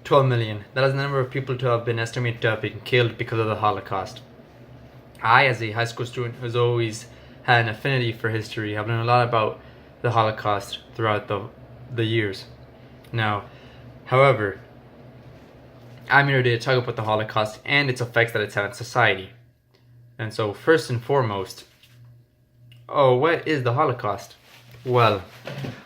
12 million. That is the number of people to have been estimated to have been killed because of the Holocaust. I, as a high school student who's always had an affinity for history, have learned a lot about the Holocaust throughout the years. Now, however, I'm here today to talk about the Holocaust and its effects that it's had on society. And so, first and foremost, what is the Holocaust? Well,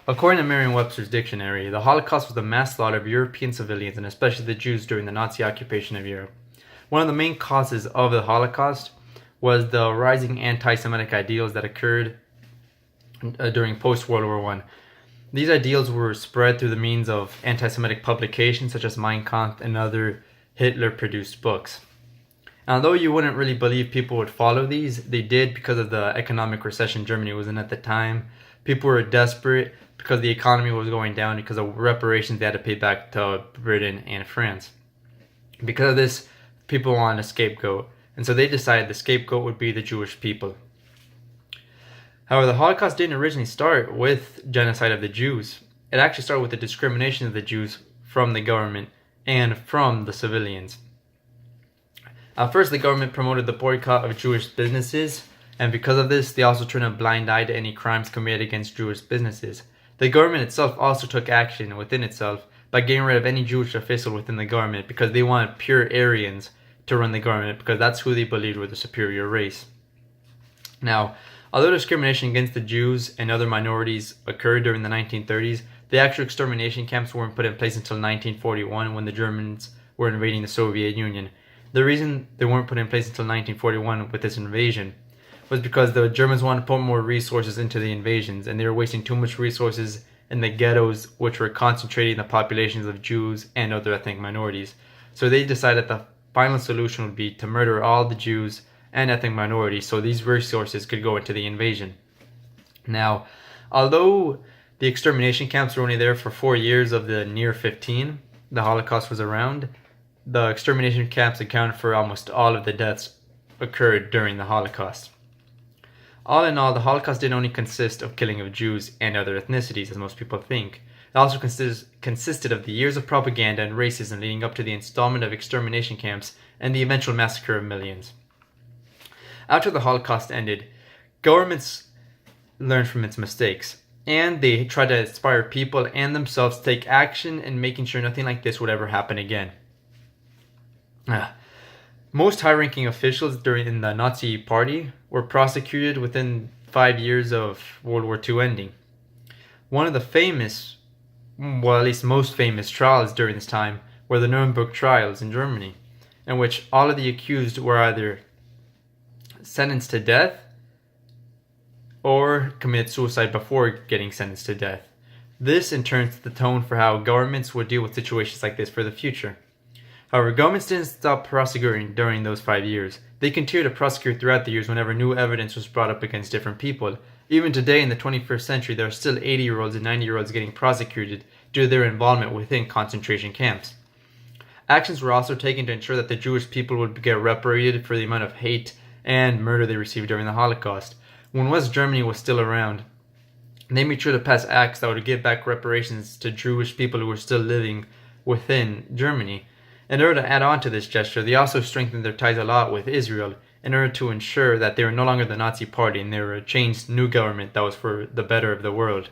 according to Merriam-Webster's dictionary, the Holocaust was the mass slaughter of European civilians and especially the Jews during the Nazi occupation of Europe. One of the main causes of the Holocaust was the rising anti-Semitic ideals that occurred during post-World War I. These ideals were spread through the means of anti-Semitic publications such as Mein Kampf and other Hitler-produced books. And although you wouldn't really believe people would follow these, they did because of the economic recession Germany was in at the time. People were desperate because the economy was going down because of reparations they had to pay back to Britain and France. Because of this, people wanted a scapegoat, and so they decided the scapegoat would be the Jewish people. However, the Holocaust didn't originally start with genocide of the Jews. It actually started with the discrimination of the Jews from the government and from the civilians. First, the government promoted the boycott of Jewish businesses, and because of this, they also turned a blind eye to any crimes committed against Jewish businesses. The government itself also took action within itself by getting rid of any Jewish official within the government because they wanted pure Aryans to run the government because that's who they believed were the superior race. Now, although discrimination against the Jews and other minorities occurred during the 1930s, the actual extermination camps weren't put in place until 1941 when the Germans were invading the Soviet Union. The reason they weren't put in place until 1941 with this invasion was because the Germans wanted to put more resources into the invasions, and they were wasting too much resources in the ghettos, which were concentrating the populations of Jews and other ethnic minorities. So they decided the final solution would be to murder all the Jews and ethnic minorities so these resources could go into the invasion. Now, although the extermination camps were only there for 4 years of the near 15 the Holocaust was around, the extermination camps accounted for almost all of the deaths occurred during the Holocaust. All in all, the Holocaust didn't only consist of killing of Jews and other ethnicities, as most people think. It also consisted of the years of propaganda and racism leading up to the installment of extermination camps and the eventual massacre of millions. After the Holocaust ended, governments learned from its mistakes, and they tried to inspire people and themselves to take action in making sure nothing like this would ever happen again. Most high-ranking officials during the Nazi Party were prosecuted within 5 years of World War II ending. One of the famous, at least most famous trials during this time were the Nuremberg trials in Germany, in which all of the accused were either sentenced to death or committed suicide before getting sentenced to death. This in turn set the tone for how governments would deal with situations like this for the future. However, governments didn't stop prosecuting during those 5 years. They continued to prosecute throughout the years whenever new evidence was brought up against different people. Even today in the 21st century, there are still 80-year-olds and 90-year-olds getting prosecuted due to their involvement within concentration camps. Actions were also taken to ensure that the Jewish people would get reparated for the amount of hate and murder they received during the Holocaust. When West Germany was still around, they made sure to pass acts that would give back reparations to Jewish people who were still living within Germany. In order to add on to this gesture, they also strengthened their ties a lot with Israel in order to ensure that they were no longer the Nazi Party and they were a changed new government that was for the better of the world.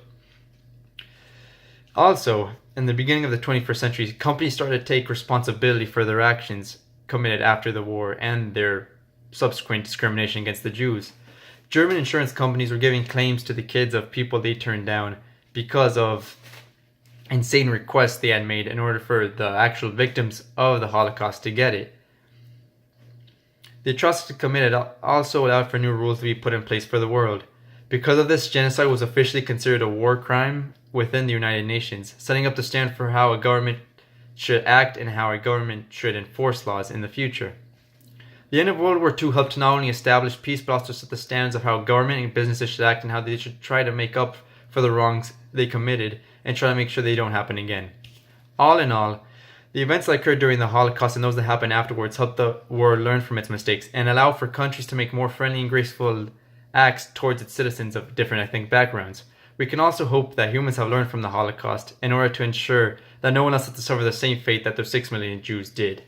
Also, in the beginning of the 21st century, companies started to take responsibility for their actions committed after the war and their subsequent discrimination against the Jews. German insurance companies were giving claims to the kids of people they turned down because of insane requests they had made in order for the actual victims of the Holocaust to get it. The atrocity committed also allowed for new rules to be put in place for the world. Because of this, genocide was officially considered a war crime within the United Nations, setting up the standard for how a government should act and how a government should enforce laws in the future. The end of World War II helped to not only establish peace but also set the standards of how government and businesses should act and how they should try to make up for the wrongs they committed and try to make sure they don't happen again. All in all, the events that occurred during the Holocaust and those that happened afterwards helped the world learn from its mistakes and allow for countries to make more friendly and graceful acts towards its citizens of different ethnic backgrounds. We can also hope that humans have learned from the Holocaust in order to ensure that no one else has to suffer the same fate that those 6 million Jews did.